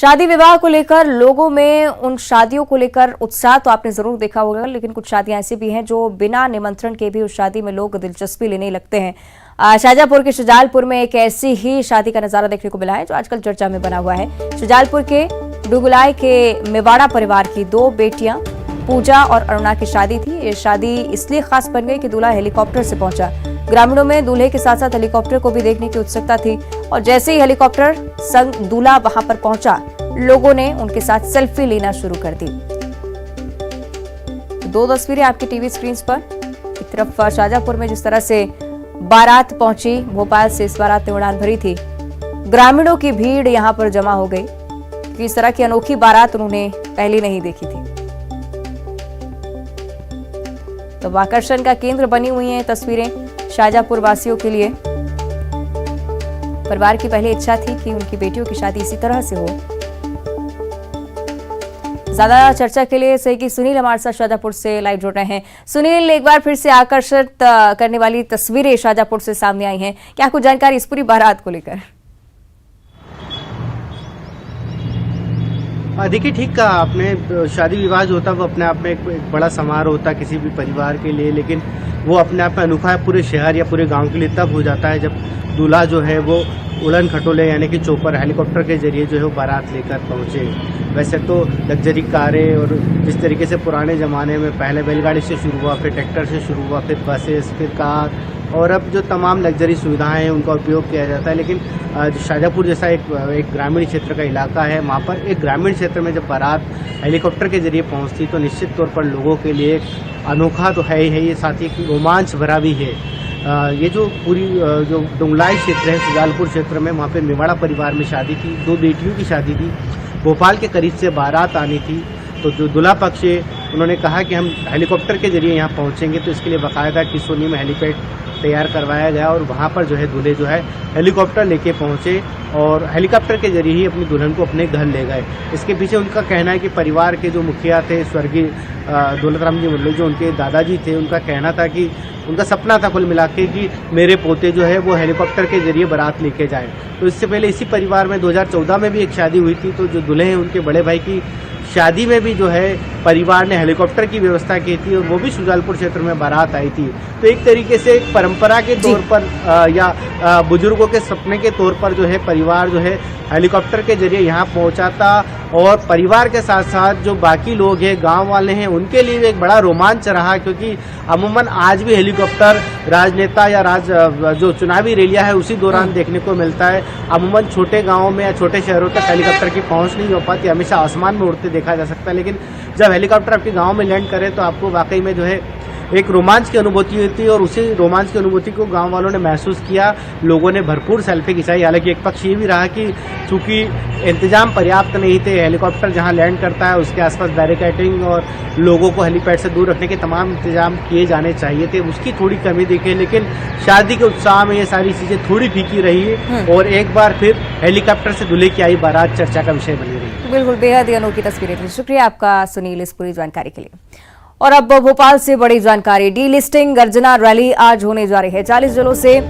शादी विवाह को लेकर लोगों में उन शादियों को लेकर उत्साह तो आपने जरूर देखा होगा, लेकिन कुछ शादियां ऐसी भी हैं जो बिना निमंत्रण के भी उस शादी में लोग दिलचस्पी लेने लगते हैं। शाजापुर के शुजालपुर में एक ऐसी ही शादी का नजारा देखने को मिला है जो आजकल चर्चा में बना हुआ है। शुजालपुर के डुगुलाई के मेवाड़ा परिवार की दो बेटियां पूजा और अरुणा की शादी थी। ये शादी इसलिए खास बन गई कि दूल्हा हेलीकॉप्टर से पहुंचा। ग्रामीणों में दूल्हे के साथ साथ हेलीकॉप्टर को भी देखने की उत्सुकता थी और जैसे ही हेलीकॉप्टर संग दूल्हा वहां पर पहुंचा, लोगों ने उनके साथ सेल्फी लेना शुरू कर दी। दो तस्वीरें आपकी टीवी स्क्रीन पर। एक तरफ शाजापुर में जिस तरह से बारात पहुंची, भोपाल से इस बारात ने उड़ान भरी थी। ग्रामीणों की भीड़ यहां पर जमा हो गई कि इस तरह की अनोखी बारात उन्होंने पहले नहीं देखी थी। तो आकर्षण का केंद्र बनी हुई हैं तस्वीरें शाजापुर वासियों के लिए। परिवार की पहले इच्छा थी कि उनकी बेटियों की शादी इसी तरह से हो। ज्यादा चर्चा के लिए सहयोगी सुनील हमारे साथ शाजापुर से लाइव जुड़ रहे हैं। सुनील, एक बार फिर से आकर्षित करने वाली तस्वीरें शाजापुर से सामने आई हैं, क्या कुछ जानकारी इस पूरी बारात को लेकर? देखिए, ठीक कहा आपने। शादी विवाह जो होता है वो अपने आप में एक बड़ा समारोह होता है किसी भी परिवार के लिए, लेकिन वो अपने आप में अनोखा है पूरे शहर या पूरे गांव के लिए तब हो जाता है जब दूल्हा जो है वो उड़न खटोले यानी कि चोपर हेलीकॉप्टर के जरिए जो है वो बारात लेकर पहुंचे। वैसे तो लग्जरी कारें और जिस तरीके से पुराने ज़माने में पहले बैलगाड़ी से शुरू हुआ, फिर ट्रैक्टर से शुरू हुआ, फिर बसेस, फिर कार और अब जो तमाम लग्जरी सुविधाएं हैं उनका उपयोग किया जाता है। लेकिन शाजापुर जैसा एक ग्रामीण क्षेत्र का इलाका है, वहाँ पर एक ग्रामीण क्षेत्र में जब बारात हेलीकॉप्टर के जरिए पहुँचती तो निश्चित तौर पर लोगों के लिए एक अनोखा तो है ही है, ये साथ ही एक रोमांच भरा भी है। ये जो पूरी जो डुगुलाई क्षेत्र है, शुजालपुर क्षेत्र में, वहाँ पे मेवाड़ा परिवार में शादी थी। दो बेटियों की शादी थी। भोपाल के करीब से बारात आनी थी, तो जो दूल्हा पक्ष है उन्होंने कहा कि हम हेलीकॉप्टर के जरिए यहाँ पहुँचेंगे, तो इसके लिए बाकायदा किसोनी में हेलीपैड तैयार करवाया गया और वहाँ पर जो है दूल्हे जो है हेलीकॉप्टर लेके पहुँचे और हेलीकॉप्टर के जरिए ही अपनी दुल्हन को अपने घर ले गए। इसके पीछे उनका कहना है कि परिवार के जो मुखिया थे स्वर्गीय दौलतराम जी मंडल, जो उनके दादाजी थे, उनका कहना था कि उनका सपना था कुल मिला के कि मेरे पोते जो है वो हेलीकॉप्टर के जरिए बारात लेके जाए। तो इससे पहले इसी परिवार में 2014 में भी एक शादी हुई थी, तो जो दूल्हे हैं उनके बड़े भाई की शादी में भी जो है परिवार ने हेलीकॉप्टर की व्यवस्था की थी और वो भी शुजालपुर क्षेत्र में बारात आई थी। तो एक तरीके से एक परंपरा के तौर पर या बुजुर्गों के सपने के तौर पर जो है परिवार जो है हेलीकॉप्टर के जरिए यहाँ पहुँचा था और परिवार के साथ साथ जो बाकी लोग हैं, गांव वाले हैं, उनके लिए एक बड़ा रोमांच रहा, क्योंकि अमूमन आज भी हेलीकॉप्टर राजनेता या जो चुनावी रैलियां है उसी दौरान देखने को मिलता है। अमूमन छोटे गांवों में या छोटे शहरों तक हेलीकॉप्टर की पहुंच नहीं हो पाती, हमेशा आसमान में उड़ते देखा जा सकता है। लेकिन जब हेलीकॉप्टर आपके गाँव में लैंड करे तो आपको वाकई में जो है एक रोमांच की अनुभूति होती है और उसी रोमांच की अनुभूति को गांव वालों ने महसूस किया। लोगों ने भरपूर सेल्फी खिंचाई। हालांकि एक पक्ष ये भी रहा कि चूंकि इंतजाम पर्याप्त नहीं थे, हेलीकॉप्टर जहां लैंड करता है उसके आसपास बैरिकेडिंग और लोगों को हेलीपैड से दूर रखने के तमाम इंतजाम किए जाने चाहिए थे, उसकी थोड़ी कमी दिखी। लेकिन शादी के उत्साह में ये सारी चीजें थोड़ी फीकी रही और एक बार फिर हेलीकॉप्टर से दूल्हे की आई बारात चर्चा का विषय बनी रही। बिल्कुल, बेहद ही अनोखी तस्वीरें थी। शुक्रिया आपका सुनील इस पूरी जानकारी के लिए। और अब भोपाल से बड़ी जानकारी, डी लिस्टिंग गर्जना रैली आज होने जा रही है। 40 जिलों से